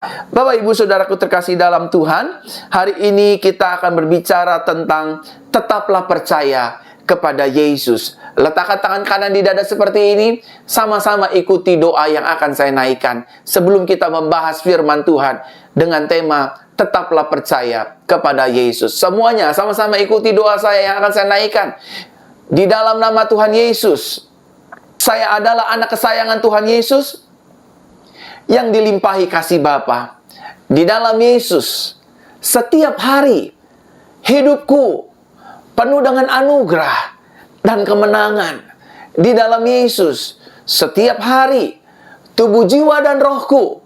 Bapak Ibu Saudaraku terkasih dalam Tuhan, hari ini kita akan berbicara tentang tetaplah percaya kepada Yesus. Letakkan tangan kanan di dada seperti ini, sama-sama ikuti doa yang akan saya naikkan sebelum kita membahas firman Tuhan dengan tema tetaplah percaya kepada Yesus. Semuanya sama-sama ikuti doa saya yang akan saya naikkan. Di dalam nama Tuhan Yesus, saya adalah anak kesayangan Tuhan Yesus yang dilimpahi kasih Bapa. Di dalam Yesus, setiap hari hidupku penuh dengan anugerah dan kemenangan. Di dalam Yesus, setiap hari tubuh, jiwa, dan rohku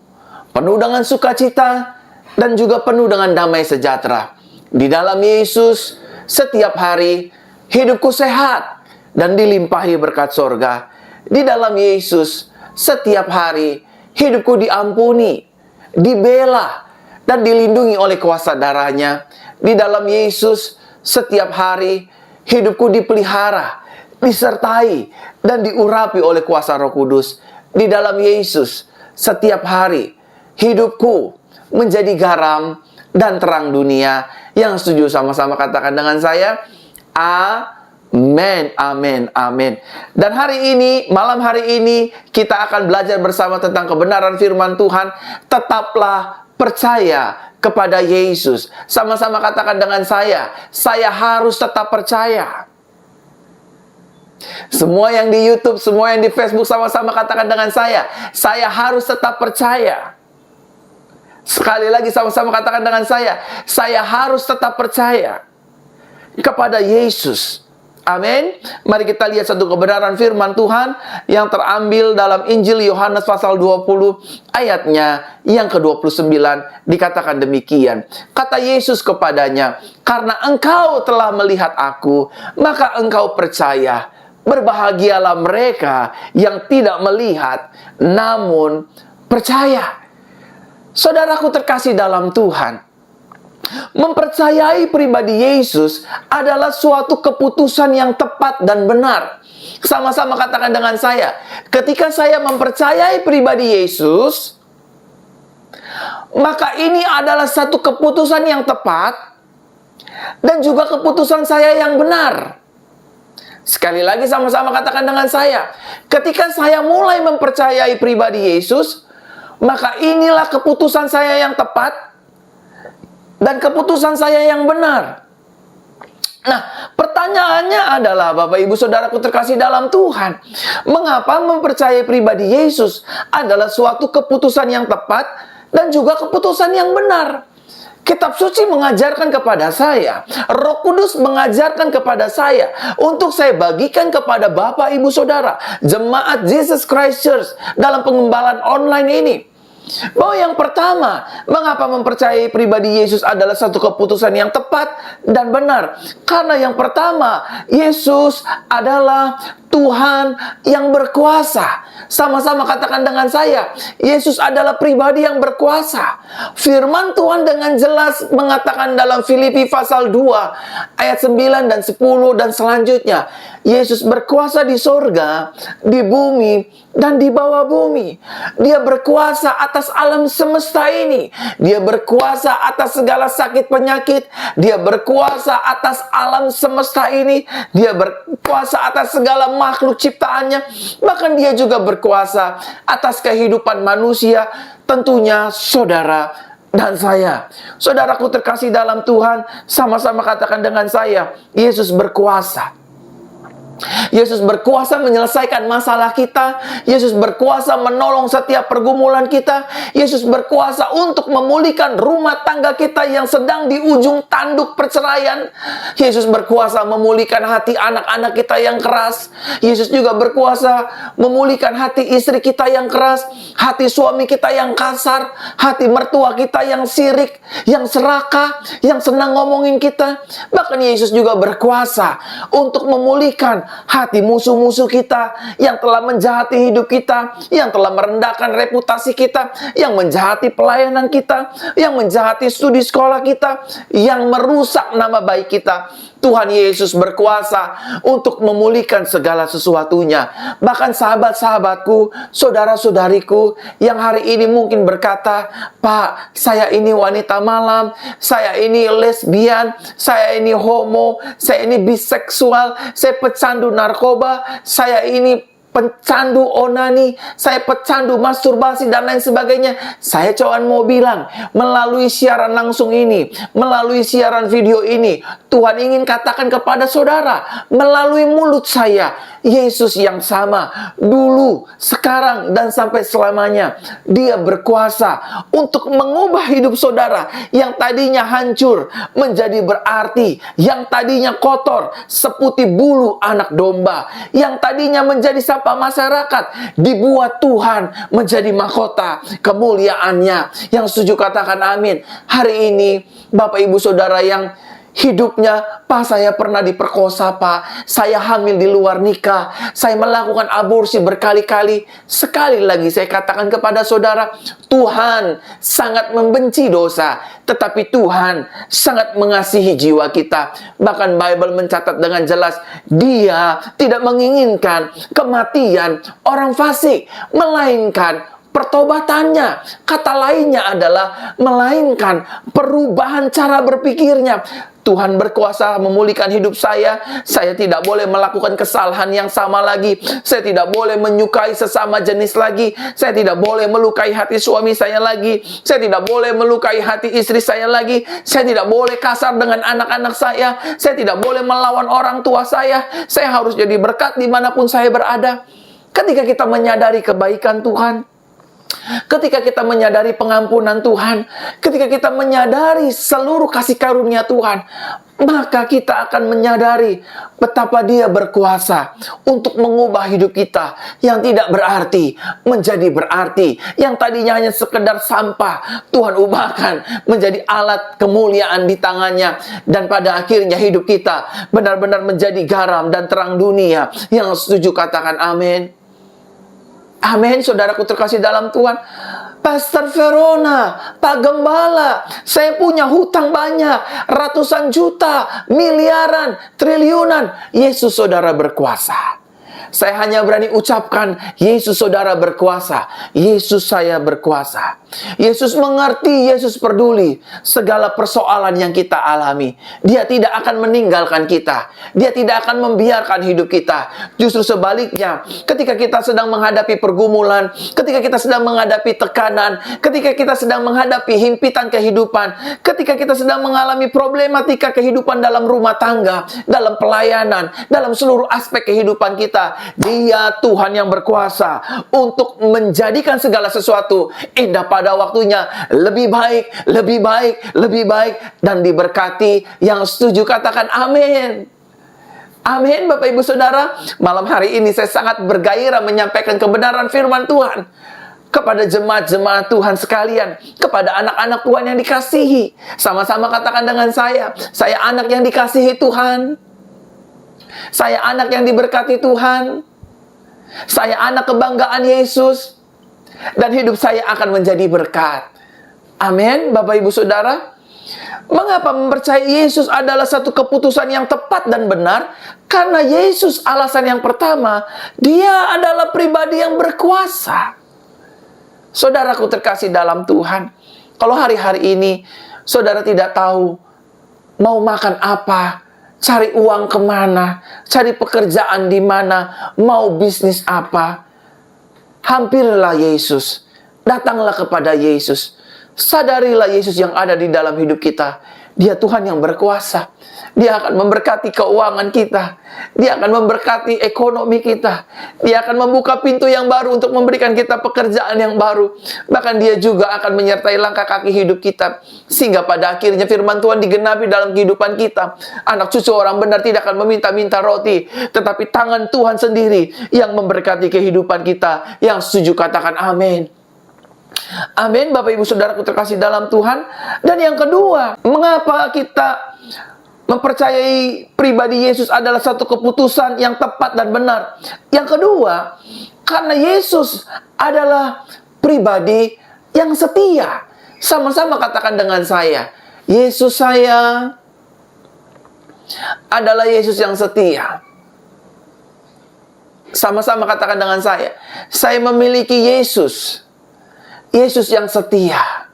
penuh dengan sukacita dan juga penuh dengan damai sejahtera. Di dalam Yesus, setiap hari hidupku sehat dan dilimpahi berkat sorga. Di dalam Yesus, setiap hari hidupku diampuni, dibela, dan dilindungi oleh kuasa darahnya. Di dalam Yesus, setiap hari hidupku dipelihara, disertai, dan diurapi oleh kuasa Roh Kudus. Di dalam Yesus, setiap hari hidupku menjadi garam dan terang dunia. Yang setuju sama-sama katakan dengan saya, amin, amin, amin. Dan hari ini, malam hari ini, kita akan belajar bersama tentang kebenaran firman Tuhan. Tetaplah percaya kepada Yesus. Sama-sama katakan dengan saya harus tetap percaya. Semua yang di YouTube, semua yang di Facebook, sama-sama katakan dengan saya harus tetap percaya. Sekali lagi sama-sama katakan dengan saya harus tetap percaya kepada Yesus. Amin. Mari kita lihat satu kebenaran firman Tuhan yang terambil dalam Injil Yohanes pasal 20 ayatnya yang ke-29. Dikatakan demikian. Kata Yesus kepadanya, "Karena engkau telah melihat aku, maka engkau percaya. Berbahagialah mereka yang tidak melihat, namun percaya." Saudaraku terkasih dalam Tuhan, mempercayai pribadi Yesus adalah suatu keputusan yang tepat dan benar. Sama-sama katakan dengan saya, ketika saya mempercayai pribadi Yesus, maka ini adalah satu keputusan yang tepat dan juga keputusan saya yang benar. Sekali lagi sama-sama katakan dengan saya, ketika saya mulai mempercayai pribadi Yesus, maka inilah keputusan saya yang tepat dan keputusan saya yang benar. Nah, pertanyaannya adalah, Bapak Ibu Saudaraku terkasih dalam Tuhan, mengapa mempercayai pribadi Yesus adalah suatu keputusan yang tepat dan juga keputusan yang benar? Kitab suci mengajarkan kepada saya, Roh Kudus mengajarkan kepada saya, untuk saya bagikan kepada Bapak Ibu Saudara, jemaat Jesus Christ Church dalam pengembalaan online ini, bahwa yang pertama, mengapa mempercayai pribadi Yesus adalah satu keputusan yang tepat dan benar? Karena yang pertama, Yesus adalah Tuhan yang berkuasa. Sama-sama katakan dengan saya, Yesus adalah pribadi yang berkuasa. Firman Tuhan dengan jelas mengatakan dalam Filipi pasal 2 ayat 9 dan 10 dan selanjutnya, Yesus berkuasa di sorga, di bumi, dan di bawah bumi. Dia berkuasa atas alam semesta ini. Dia berkuasa atas segala sakit penyakit. Dia berkuasa atas alam semesta ini. Dia berkuasa atas segala makhluk ciptaannya. Bahkan dia juga berkuasa atas kehidupan manusia. Tentunya saudara dan saya. Saudaraku terkasih dalam Tuhan, sama-sama katakan dengan saya, Yesus berkuasa. Yesus berkuasa menyelesaikan masalah kita. Yesus berkuasa menolong setiap pergumulan kita. Yesus berkuasa untuk memulihkan rumah tangga kita yang sedang di ujung tanduk perceraian. Yesus berkuasa memulihkan hati anak-anak kita yang keras. Yesus juga berkuasa memulihkan hati istri kita yang keras, hati suami kita yang kasar, hati mertua kita yang sirik, yang serakah, yang senang ngomongin kita. Bahkan Yesus juga berkuasa untuk memulihkan hati musuh-musuh kita yang telah menjahati hidup kita, yang telah merendahkan reputasi kita, yang menjahati pelayanan kita, yang menjahati studi sekolah kita, yang merusak nama baik kita. Tuhan Yesus berkuasa untuk memulihkan segala sesuatunya. Bahkan sahabat-sahabatku, saudara-saudariku yang hari ini mungkin berkata, "Pak, saya ini wanita malam, saya ini lesbian, saya ini homo, saya ini biseksual, saya pecandu narkoba, saya ini pecandu onani, saya pecandu masturbasi dan lain sebagainya." Saya cuma mau bilang, melalui siaran langsung ini, melalui siaran video ini, Tuhan ingin katakan kepada saudara, melalui mulut saya, Yesus yang sama, dulu, sekarang, dan sampai selamanya. Dia berkuasa untuk mengubah hidup saudara yang tadinya hancur menjadi berarti, yang tadinya kotor seputih bulu anak domba, yang tadinya menjadi apa masyarakat, dibuat Tuhan menjadi mahkota kemuliaannya. Yang setuju katakan amin. Hari ini Bapak Ibu Saudara yang hidupnya, "Pak, saya pernah diperkosa, Pak. Saya hamil di luar nikah. Saya melakukan aborsi berkali-kali." Sekali lagi saya katakan kepada saudara, Tuhan sangat membenci dosa, tetapi Tuhan sangat mengasihi jiwa kita. Bahkan Bible mencatat dengan jelas, Dia tidak menginginkan kematian orang fasik, melainkan pertobatannya. Kata lainnya adalah melainkan perubahan cara berpikirnya. Tuhan berkuasa memulihkan hidup saya. Saya tidak boleh melakukan kesalahan yang sama lagi. Saya tidak boleh menyukai sesama jenis lagi. Saya tidak boleh melukai hati suami saya lagi. Saya tidak boleh melukai hati istri saya lagi. Saya tidak boleh kasar dengan anak-anak saya. Saya tidak boleh melawan orang tua saya. Saya harus jadi berkat dimanapun saya berada. Ketika kita menyadari kebaikan Tuhan, ketika kita menyadari pengampunan Tuhan, ketika kita menyadari seluruh kasih karunia Tuhan, maka kita akan menyadari betapa Dia berkuasa untuk mengubah hidup kita yang tidak berarti menjadi berarti, yang tadinya hanya sekedar sampah, Tuhan ubahkan menjadi alat kemuliaan di tangannya, dan pada akhirnya hidup kita benar-benar menjadi garam dan terang dunia. Yang setuju katakan amin. Amin, saudaraku terkasih dalam Tuhan. Pastor Verona, Pak Gembala, saya punya hutang banyak, ratusan juta, miliaran, triliunan. Yesus saudara berkuasa. Saya hanya berani ucapkan, Yesus saudara berkuasa. Yesus saya berkuasa. Yesus mengerti, Yesus peduli segala persoalan yang kita alami. Dia tidak akan meninggalkan kita. Dia tidak akan membiarkan hidup kita. Justru sebaliknya, ketika kita sedang menghadapi pergumulan, ketika kita sedang menghadapi tekanan, ketika kita sedang menghadapi himpitan kehidupan, ketika kita sedang mengalami problematika kehidupan dalam rumah tangga, dalam pelayanan, dalam seluruh aspek kehidupan kita, Dia Tuhan yang berkuasa untuk menjadikan segala sesuatu indah pada waktunya, lebih baik, lebih baik, lebih baik, dan diberkati. Yang setuju katakan amin. Amin, Bapak Ibu Saudara. Malam hari ini saya sangat bergairah menyampaikan kebenaran firman Tuhan kepada jemaat-jemaat Tuhan sekalian, kepada anak-anak Tuhan yang dikasihi. Sama-sama katakan dengan saya anak yang dikasihi Tuhan. Saya anak yang diberkati Tuhan. Saya anak kebanggaan Yesus. Dan hidup saya akan menjadi berkat. Amin, Bapak Ibu Saudara. Mengapa mempercayai Yesus adalah satu keputusan yang tepat dan benar? Karena Yesus, alasan yang pertama, Dia adalah pribadi yang berkuasa. Saudaraku terkasih dalam Tuhan, kalau hari-hari ini saudara tidak tahu mau makan apa, cari uang kemana, cari pekerjaan di mana, mau bisnis apa, hampirilah Yesus. Datanglah kepada Yesus. Sadarilah Yesus yang ada di dalam hidup kita. Dia Tuhan yang berkuasa. Dia akan memberkati keuangan kita. Dia akan memberkati ekonomi kita. Dia akan membuka pintu yang baru untuk memberikan kita pekerjaan yang baru. Bahkan Dia juga akan menyertai langkah kaki hidup kita. Sehingga pada akhirnya firman Tuhan digenapi dalam kehidupan kita. Anak cucu orang benar tidak akan meminta-minta roti, tetapi tangan Tuhan sendiri yang memberkati kehidupan kita. Yang setuju katakan amin. Amin, Bapak Ibu Saudaraku terkasih dalam Tuhan. Dan yang kedua, mengapa kita mempercayai pribadi Yesus adalah satu keputusan yang tepat dan benar. Yang kedua, karena Yesus adalah pribadi yang setia. Sama-sama katakan dengan saya, Yesus saya adalah Yesus yang setia. Sama-sama katakan dengan saya memiliki Yesus. Yesus yang setia.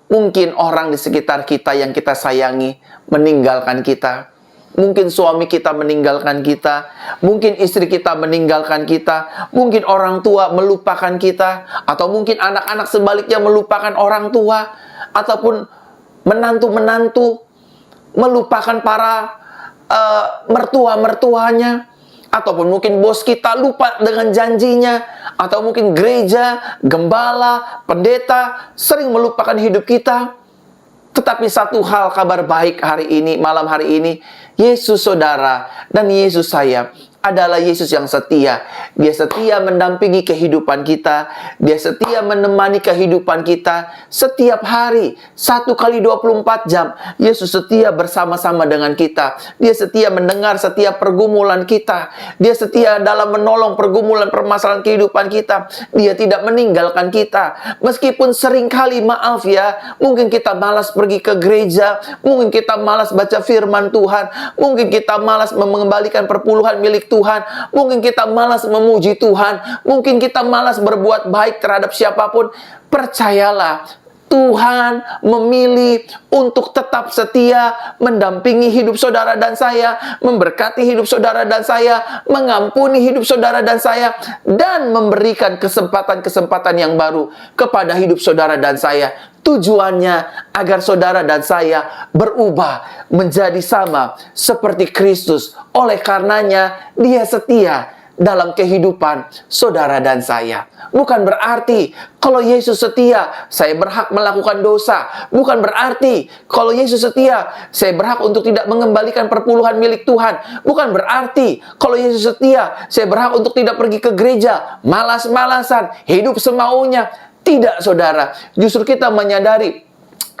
Mungkin orang di sekitar kita yang kita sayangi meninggalkan kita. Mungkin suami kita meninggalkan kita. Mungkin istri kita meninggalkan kita. Mungkin orang tua melupakan kita. Atau mungkin anak-anak sebaliknya melupakan orang tua. Ataupun menantu-menantu melupakan para mertua-mertuanya. Ataupun mungkin bos kita lupa dengan janjinya. Atau mungkin gereja, gembala, pendeta sering melupakan hidup kita. Tetapi satu hal, kabar baik hari ini, malam hari ini, Yesus saudara dan Yesus saya adalah Yesus yang setia. Dia setia mendampingi kehidupan kita. Dia setia menemani kehidupan kita setiap hari. 1 kali 24 jam. Yesus setia bersama-sama dengan kita. Dia setia mendengar setiap pergumulan kita. Dia setia dalam menolong pergumulan permasalahan kehidupan kita. Dia tidak meninggalkan kita. Meskipun seringkali, maaf ya, mungkin kita malas pergi ke gereja. Mungkin kita malas baca firman Tuhan. Mungkin kita malas mengembalikan perpuluhan milik Tuhan. Mungkin kita malas memuji Tuhan. Mungkin kita malas berbuat baik terhadap siapapun. Percayalah, Tuhan memilih untuk tetap setia mendampingi hidup saudara dan saya, memberkati hidup saudara dan saya, mengampuni hidup saudara dan saya, dan memberikan kesempatan-kesempatan yang baru kepada hidup saudara dan saya. Tujuannya agar saudara dan saya berubah menjadi sama seperti Kristus. Oleh karenanya, Dia setia dalam kehidupan saudara dan saya. Bukan berarti kalau Yesus setia, saya berhak melakukan dosa. Bukan berarti kalau Yesus setia, saya berhak untuk tidak mengembalikan perpuluhan milik Tuhan. Bukan berarti kalau Yesus setia, saya berhak untuk tidak pergi ke gereja, malas-malasan, hidup semaunya. Tidak, saudara. Justru kita menyadari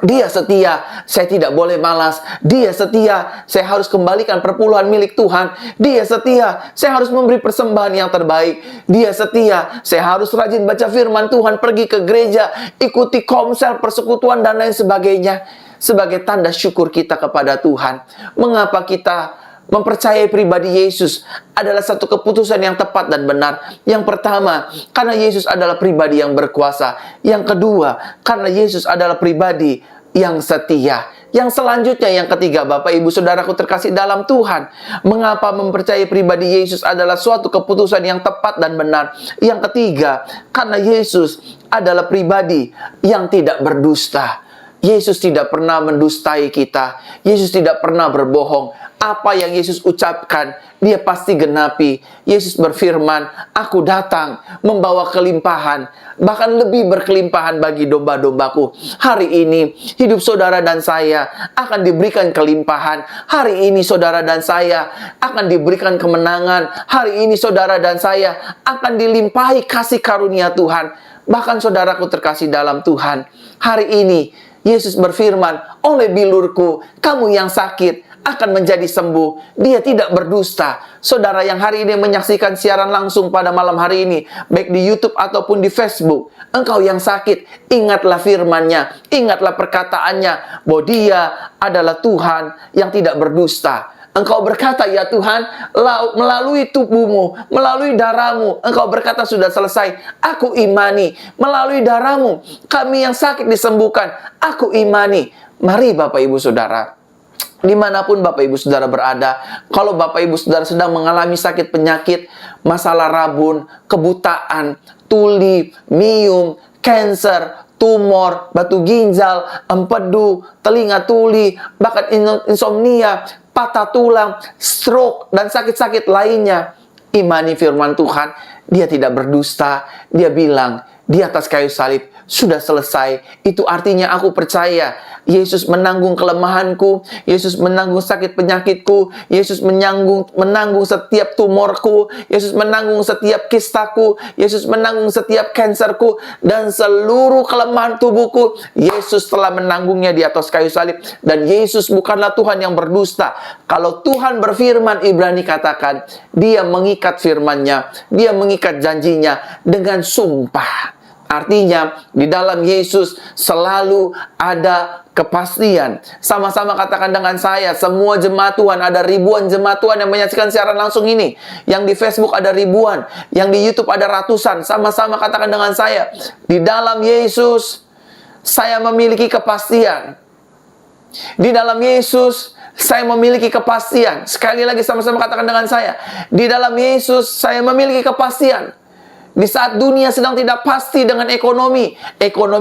Dia setia, saya tidak boleh malas. Dia setia, saya harus kembalikan perpuluhan milik Tuhan. Dia setia, saya harus memberi persembahan yang terbaik. Dia setia, saya harus rajin baca firman Tuhan, pergi ke gereja, ikuti komsel, persekutuan, dan lain sebagainya. Sebagai tanda syukur kita kepada Tuhan. Mengapa kita mempercayai pribadi Yesus adalah satu keputusan yang tepat dan benar. Yang pertama, karena Yesus adalah pribadi yang berkuasa. Yang kedua, karena Yesus adalah pribadi yang setia. Yang selanjutnya, yang ketiga, Bapak Ibu Saudaraku terkasih dalam Tuhan, mengapa mempercayai pribadi Yesus adalah suatu keputusan yang tepat dan benar. Yang ketiga, karena Yesus adalah pribadi yang tidak berdusta. Yesus tidak pernah mendustai kita. Yesus tidak pernah berbohong. Apa yang Yesus ucapkan, Dia pasti genapi. Yesus berfirman, "Aku datang membawa kelimpahan, bahkan lebih berkelimpahan bagi domba-dombaku." Hari ini, hidup saudara dan saya akan diberikan kelimpahan. Hari ini, saudara dan saya akan diberikan kemenangan. Hari ini, saudara dan saya akan dilimpahi kasih karunia Tuhan. Bahkan saudaraku terkasih dalam Tuhan, hari ini, Yesus berfirman, "Oleh bilurku, kamu yang sakit akan menjadi sembuh." Dia tidak berdusta. Saudara yang hari ini menyaksikan siaran langsung pada malam hari ini, baik di YouTube ataupun di Facebook, engkau yang sakit, ingatlah firman-Nya, ingatlah perkataannya, bahwa Dia adalah Tuhan yang tidak berdusta. Engkau berkata, "Ya Tuhan, melalui tubuhmu, melalui darahmu, Engkau berkata sudah selesai. Aku imani, melalui darahmu, kami yang sakit disembuhkan. Aku imani." Mari Bapak Ibu Saudara, dimanapun Bapak Ibu Saudara berada, kalau Bapak Ibu Saudara sedang mengalami sakit penyakit, masalah rabun, kebutaan, tuli, miom, kanker, tumor, batu ginjal, empedu, telinga tuli, bahkan insomnia, patah tulang, stroke, dan sakit-sakit lainnya, imani firman Tuhan. Dia tidak berdusta. Dia bilang, di atas kayu salib sudah selesai. Itu artinya aku percaya Yesus menanggung kelemahanku, Yesus menanggung sakit penyakitku, Yesus menanggung setiap tumorku, Yesus menanggung setiap kistaku, Yesus menanggung setiap kanserku, dan seluruh kelemahan tubuhku. Yesus telah menanggungnya di atas kayu salib. Dan Yesus bukanlah Tuhan yang berdusta. Kalau Tuhan berfirman, Ibrani katakan, Dia mengikat firman-Nya, Dia mengikat janjinya dengan sumpah. Artinya, di dalam Yesus selalu ada kepastian. Sama-sama katakan dengan saya, semua jemaat Tuhan, ada ribuan jemaat Tuhan yang menyaksikan siaran langsung ini. Yang di Facebook ada ribuan, yang di YouTube ada ratusan. Sama-sama katakan dengan saya, di dalam Yesus, saya memiliki kepastian. Di dalam Yesus, saya memiliki kepastian. Sekali lagi sama-sama katakan dengan saya, di dalam Yesus, saya memiliki kepastian. Di saat dunia sedang tidak pasti dengan ekonomi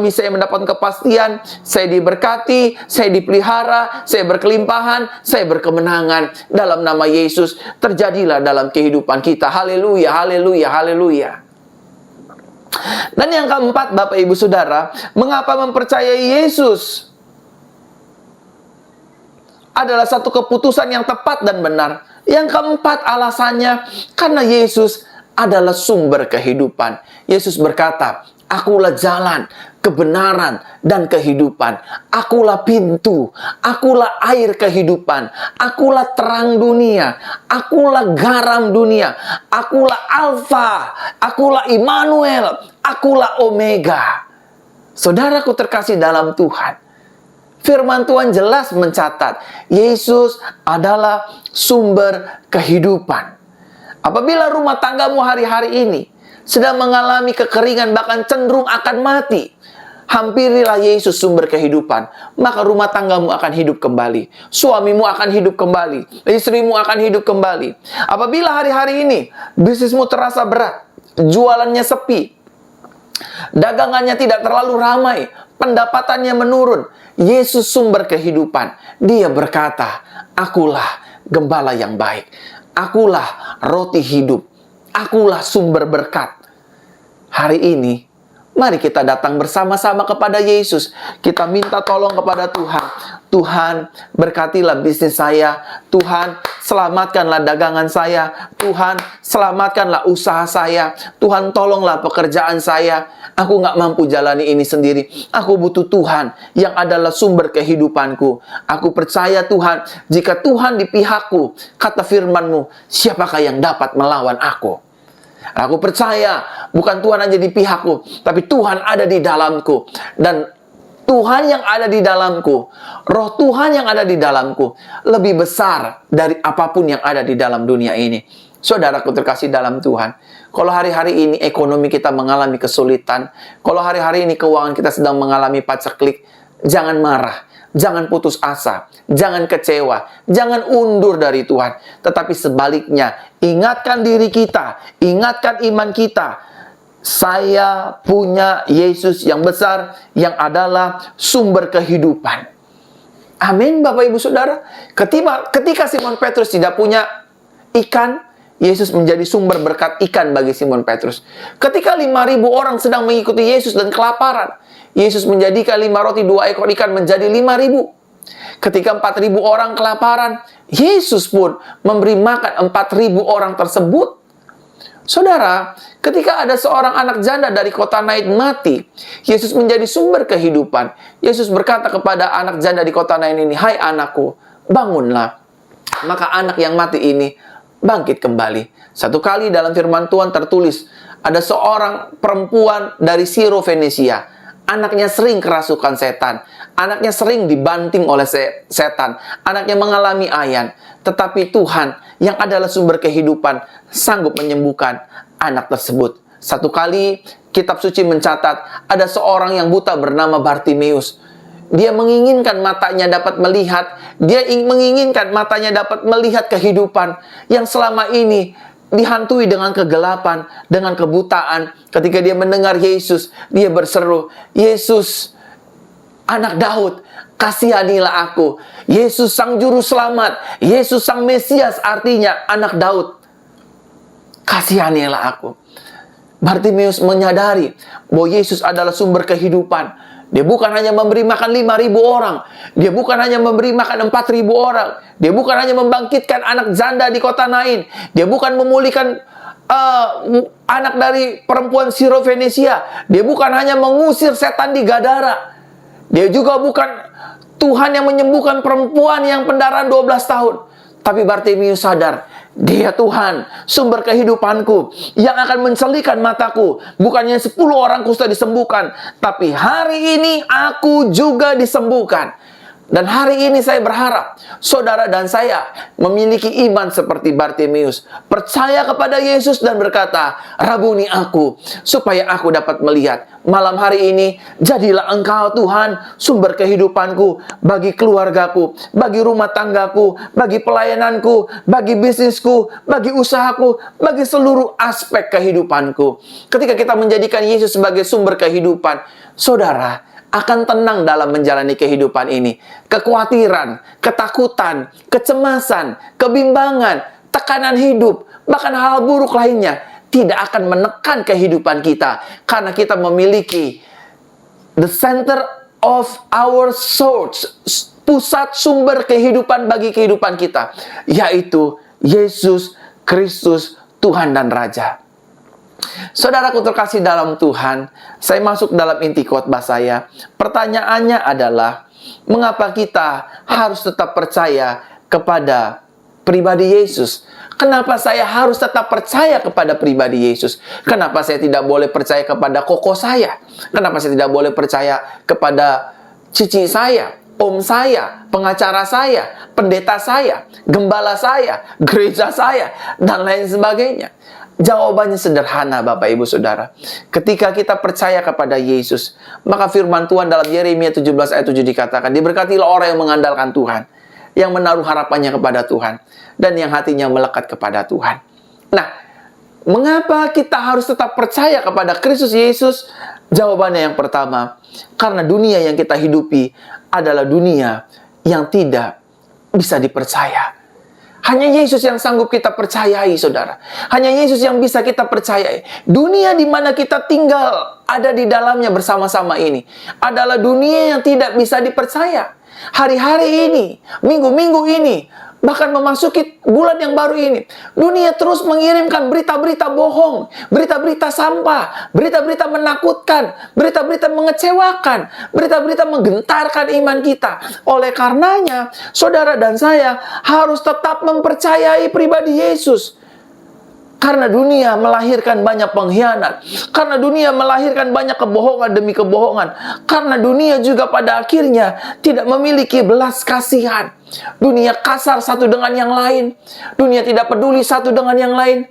saya mendapatkan kepastian, saya diberkati, saya dipelihara, saya berkelimpahan, saya berkemenangan. Dalam nama Yesus, terjadilah dalam kehidupan kita. Haleluya, haleluya, haleluya. Dan yang keempat, Bapak Ibu Saudara, mengapa mempercayai Yesus adalah satu keputusan yang tepat dan benar. Yang keempat alasannya, karena Yesus adalah sumber kehidupan. Yesus berkata, akulah jalan, kebenaran, dan kehidupan. Akulah pintu, akulah air kehidupan, akulah terang dunia, akulah garam dunia, akulah Alfa, akulah Immanuel, akulah Omega. Saudaraku terkasih dalam Tuhan, firman Tuhan jelas mencatat, Yesus adalah sumber kehidupan. Apabila rumah tanggamu hari-hari ini sedang mengalami kekeringan, bahkan cenderung akan mati, hampirilah Yesus sumber kehidupan. Maka rumah tanggamu akan hidup kembali. Suamimu akan hidup kembali. Istrimu akan hidup kembali. Apabila hari-hari ini bisnismu terasa berat, jualannya sepi, dagangannya tidak terlalu ramai, pendapatannya menurun, Yesus sumber kehidupan. Dia berkata, akulah gembala yang baik. Akulah roti hidup. Akulah sumber berkat. Hari ini, mari kita datang bersama-sama kepada Yesus. Kita minta tolong kepada Tuhan. Tuhan, berkatilah bisnis saya. Tuhan, selamatkanlah dagangan saya. Tuhan, selamatkanlah usaha saya. Tuhan, tolonglah pekerjaan saya. Aku nggak mampu jalani ini sendiri. Aku butuh Tuhan yang adalah sumber kehidupanku. Aku percaya Tuhan, jika Tuhan di pihakku, kata firman-Mu, siapakah yang dapat melawan aku? Aku percaya bukan Tuhan aja di pihakku, tapi Tuhan ada di dalamku. Dan Tuhan yang ada di dalamku, roh Tuhan yang ada di dalamku, lebih besar dari apapun yang ada di dalam dunia ini. Saudaraku terkasih dalam Tuhan, kalau hari-hari ini ekonomi kita mengalami kesulitan, kalau hari-hari ini keuangan kita sedang mengalami paceklik, jangan marah, jangan putus asa, jangan kecewa, jangan undur dari Tuhan. Tetapi sebaliknya, ingatkan diri kita, ingatkan iman kita. Saya punya Yesus yang besar, yang adalah sumber kehidupan. Amin, Bapak Ibu Saudara. Ketika Simon Petrus tidak punya ikan, Yesus menjadi sumber berkat ikan bagi Simon Petrus. Ketika 5.000 orang sedang mengikuti Yesus dan kelaparan, Yesus menjadikan 5 roti 2 ekor ikan menjadi 5.000. Ketika 4.000 orang kelaparan, Yesus pun memberi makan 4.000 orang tersebut. Saudara, ketika ada seorang anak janda dari kota Nain mati, Yesus menjadi sumber kehidupan. Yesus berkata kepada anak janda di kota Nain ini, "Hai anakku, bangunlah." Maka anak yang mati ini bangkit kembali. Satu kali dalam firman Tuhan tertulis, ada seorang perempuan dari Siro Venesia. Anaknya sering kerasukan setan. Anaknya sering dibanting oleh setan. Anaknya mengalami ayan. Tetapi Tuhan yang adalah sumber kehidupan sanggup menyembuhkan anak tersebut. Satu kali kitab suci mencatat, ada seorang yang buta bernama Bartimeus. Dia menginginkan matanya dapat melihat. Dia menginginkan matanya dapat melihat kehidupan yang selama ini dihantui dengan kegelapan, dengan kebutaan. Ketika dia mendengar Yesus, dia berseru, "Yesus, anak Daud, kasihanilah aku." Yesus sang juru selamat, Yesus sang Mesias, artinya anak Daud, kasihanilah aku. Bartimeus menyadari bahwa Yesus adalah sumber kehidupan. Dia bukan hanya memberi makan 5.000 orang. Dia bukan hanya memberi makan 4.000 orang. Dia bukan hanya membangkitkan anak janda di kota Nain. Dia bukan memulihkan anak dari perempuan Sirofenisia. Dia bukan hanya mengusir setan di Gadara. Dia juga bukan Tuhan yang menyembuhkan perempuan yang pendarahan 12 tahun. Tapi Bartimeus sadar, Dia Tuhan, sumber kehidupanku, yang akan mencelikan mataku. Bukannya 10 orang kusta disembuhkan, tapi hari ini aku juga disembuhkan. Dan hari ini saya berharap saudara dan saya memiliki iman seperti Bartimeus, percaya kepada Yesus dan berkata, "Rabuni aku, supaya aku dapat melihat." Malam hari ini, jadilah Engkau Tuhan sumber kehidupanku, bagi keluargaku, bagi rumah tanggaku, bagi pelayananku, bagi bisnisku, bagi usahaku, bagi seluruh aspek kehidupanku. Ketika kita menjadikan Yesus sebagai sumber kehidupan, saudara akan tenang dalam menjalani kehidupan ini. Kekhawatiran, ketakutan, kecemasan, kebimbangan, tekanan hidup, bahkan hal buruk lainnya tidak akan menekan kehidupan kita, karena kita memiliki the center of our source, pusat sumber kehidupan bagi kehidupan kita, yaitu Yesus Kristus, Tuhan dan Raja. Saudaraku terkasih dalam Tuhan, saya masuk dalam inti khotbah saya. Pertanyaannya adalah, mengapa kita harus tetap percaya kepada pribadi Yesus? Kenapa saya harus tetap percaya kepada pribadi Yesus? Kenapa saya tidak boleh percaya kepada koko saya? Kenapa saya tidak boleh percaya kepada cici saya, om saya, pengacara saya, pendeta saya, gembala saya, gereja saya, dan lain sebagainya? Jawabannya sederhana, Bapak Ibu Saudara. Ketika kita percaya kepada Yesus, maka firman Tuhan dalam Yeremia 17 ayat 7 dikatakan, "Diberkatilah orang yang mengandalkan Tuhan, yang menaruh harapannya kepada Tuhan, dan yang hatinya melekat kepada Tuhan." Nah, mengapa kita harus tetap percaya kepada Kristus Yesus? Jawabannya yang pertama, karena dunia yang kita hidupi adalah dunia yang tidak bisa dipercaya. Hanya Yesus yang sanggup kita percayai, saudara. Hanya Yesus yang bisa kita percayai. Dunia di mana kita tinggal, ada di dalamnya bersama-sama ini, adalah dunia yang tidak bisa dipercaya. Hari-hari ini, minggu-minggu ini, bahkan memasuki bulan yang baru ini, dunia terus mengirimkan berita-berita bohong, berita-berita sampah, berita-berita menakutkan, berita-berita mengecewakan, berita-berita menggentarkan iman kita. Oleh karenanya, saudara dan saya harus tetap mempercayai pribadi Yesus. Karena dunia melahirkan banyak pengkhianat. Karena dunia melahirkan banyak kebohongan demi kebohongan. Karena dunia juga pada akhirnya tidak memiliki belas kasihan. Dunia kasar satu dengan yang lain. Dunia tidak peduli satu dengan yang lain.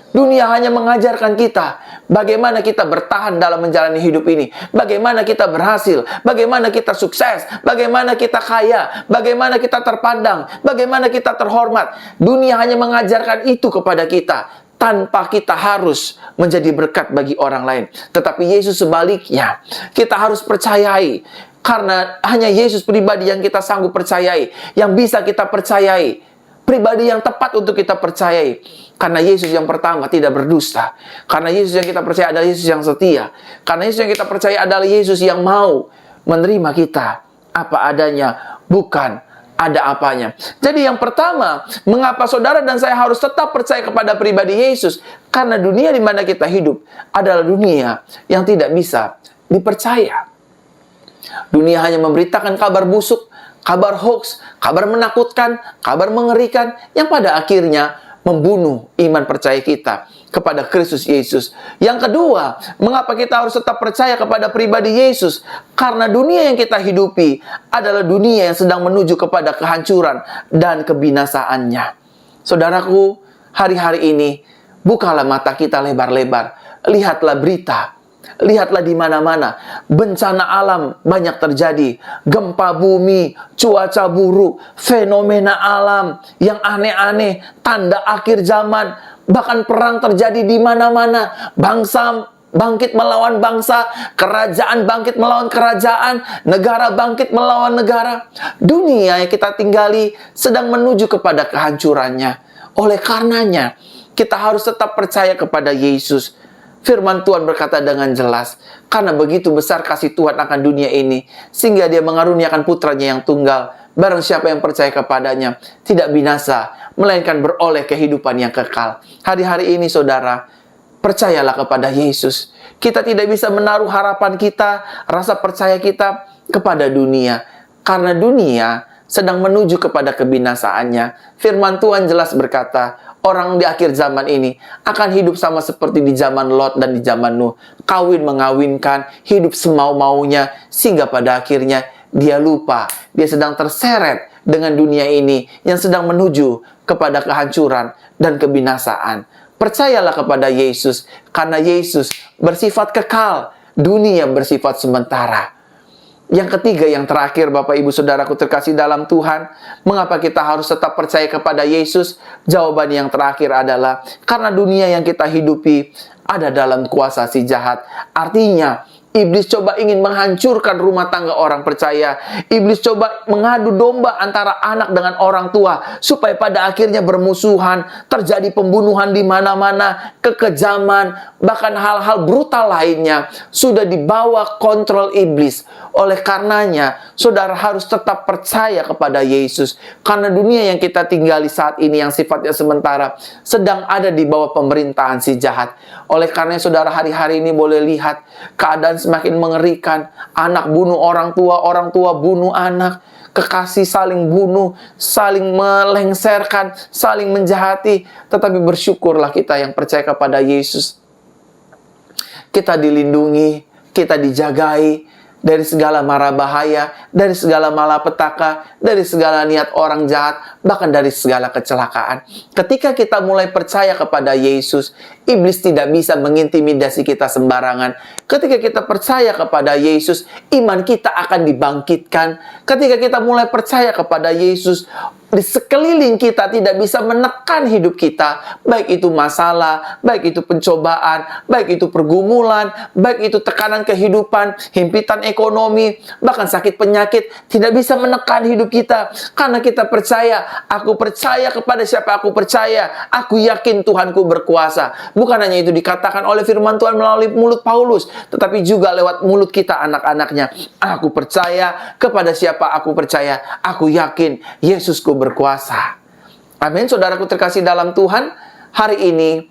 Dunia hanya mengajarkan kita bagaimana kita bertahan dalam menjalani hidup ini, bagaimana kita berhasil, bagaimana kita sukses, bagaimana kita kaya, bagaimana kita terpandang, bagaimana kita terhormat. Dunia hanya mengajarkan itu kepada kita tanpa kita harus menjadi berkat bagi orang lain. Tetapi Yesus sebaliknya, kita harus percayai, karena hanya Yesus pribadi yang kita sanggup percayai, yang bisa kita percayai, pribadi yang tepat untuk kita percayai. Karena Yesus yang pertama tidak berdusta. Karena Yesus yang kita percaya adalah Yesus yang setia. Karena Yesus yang kita percaya adalah Yesus yang mau menerima kita apa adanya, bukan ada apanya. Jadi yang pertama, mengapa saudara dan saya harus tetap percaya kepada pribadi Yesus? Karena dunia di mana kita hidup adalah dunia yang tidak bisa dipercaya. Dunia hanya memberitakan kabar busuk, kabar hoax, kabar menakutkan, kabar mengerikan, yang pada akhirnya membunuh iman percaya kita kepada Kristus Yesus. Yang kedua, mengapa kita harus tetap percaya kepada pribadi Yesus? Karena dunia yang kita hidupi adalah dunia yang sedang menuju kepada kehancuran dan kebinasaannya. Saudaraku, hari-hari ini, bukalah mata kita lebar-lebar. Lihatlah berita. Lihatlah di mana-mana, bencana alam banyak terjadi, gempa bumi, cuaca buruk, fenomena alam yang aneh-aneh, tanda akhir zaman, bahkan perang terjadi di mana-mana, bangsa bangkit melawan bangsa, kerajaan bangkit melawan kerajaan, negara bangkit melawan negara. Dunia yang kita tinggali sedang menuju kepada kehancurannya. Oleh karenanya, kita harus tetap percaya kepada Yesus. Firman Tuhan berkata dengan jelas, karena begitu besar kasih Tuhan akan dunia ini, sehingga dia mengaruniakan putranya yang tunggal. Barang siapa yang percaya kepadanya, tidak binasa, melainkan beroleh kehidupan yang kekal. Hari-hari ini saudara, percayalah kepada Yesus. Kita tidak bisa menaruh harapan kita, rasa percaya kita kepada dunia. Karena dunia sedang menuju kepada kebinasaannya. Firman Tuhan jelas berkata, orang di akhir zaman ini akan hidup sama seperti di zaman Lot dan di zaman Nuh. Kawin mengawinkan, hidup semau-maunya, sehingga pada akhirnya dia lupa. Dia sedang terseret dengan dunia ini yang sedang menuju kepada kehancuran dan kebinasaan. Percayalah kepada Yesus, karena Yesus bersifat kekal, dunia bersifat sementara. Yang ketiga, yang terakhir, Bapak Ibu Saudaraku terkasih dalam Tuhan, mengapa kita harus tetap percaya kepada Yesus? Jawaban yang terakhir adalah karena dunia yang kita hidupi ada dalam kuasa si jahat. Artinya, iblis coba ingin menghancurkan rumah tangga orang percaya. Iblis coba mengadu domba antara anak dengan orang tua, supaya pada akhirnya bermusuhan, terjadi pembunuhan di mana-mana, kekejaman, bahkan hal-hal brutal lainnya sudah dibawa kontrol iblis. Oleh karenanya, saudara harus tetap percaya kepada Yesus. Karena dunia yang kita tinggali saat ini yang sifatnya sementara sedang ada di bawah pemerintahan si jahat. Oleh karenanya, saudara hari-hari ini boleh lihat keadaan semakin mengerikan. Anak bunuh orang tua bunuh anak. Kekasih saling bunuh, saling melengsarkan, saling menjahati. Tetapi bersyukurlah kita yang percaya kepada Yesus. Kita dilindungi, kita dijagai dari segala mara bahaya, dari segala malapetaka, dari segala niat orang jahat, bahkan dari segala kecelakaan. Ketika kita mulai percaya kepada Yesus, iblis tidak bisa mengintimidasi kita sembarangan. Ketika kita percaya kepada Yesus, iman kita akan dibangkitkan. Ketika kita mulai percaya kepada Yesus, di sekeliling kita tidak bisa menekan hidup kita, baik itu masalah, baik itu pencobaan, baik itu pergumulan, baik itu tekanan kehidupan, himpitan ekonomi, bahkan sakit penyakit, tidak bisa menekan hidup kita, karena kita percaya. Aku percaya kepada siapa aku percaya, aku yakin Tuhanku berkuasa. Bukan hanya itu dikatakan oleh firman Tuhan melalui mulut Paulus, tetapi juga lewat mulut kita anak-anaknya. Aku percaya kepada siapa aku percaya, aku yakin Yesusku berkuasa. Amin. Saudaraku terkasih dalam Tuhan, hari ini,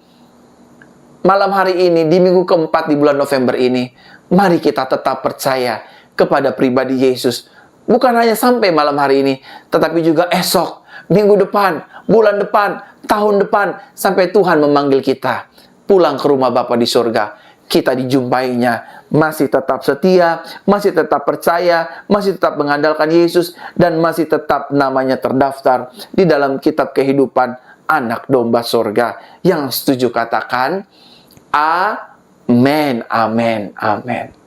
malam hari ini, di minggu keempat di bulan November ini, mari kita tetap percaya kepada pribadi Yesus. Bukan hanya sampai malam hari ini, tetapi juga esok, minggu depan, bulan depan, tahun depan, sampai Tuhan memanggil kita pulang ke rumah Bapa di surga. Kita dijumpainya, masih tetap setia, masih tetap percaya, masih tetap mengandalkan Yesus, dan masih tetap namanya terdaftar di dalam kitab kehidupan anak domba surga. Yang setuju katakan, Amin, amin, amin.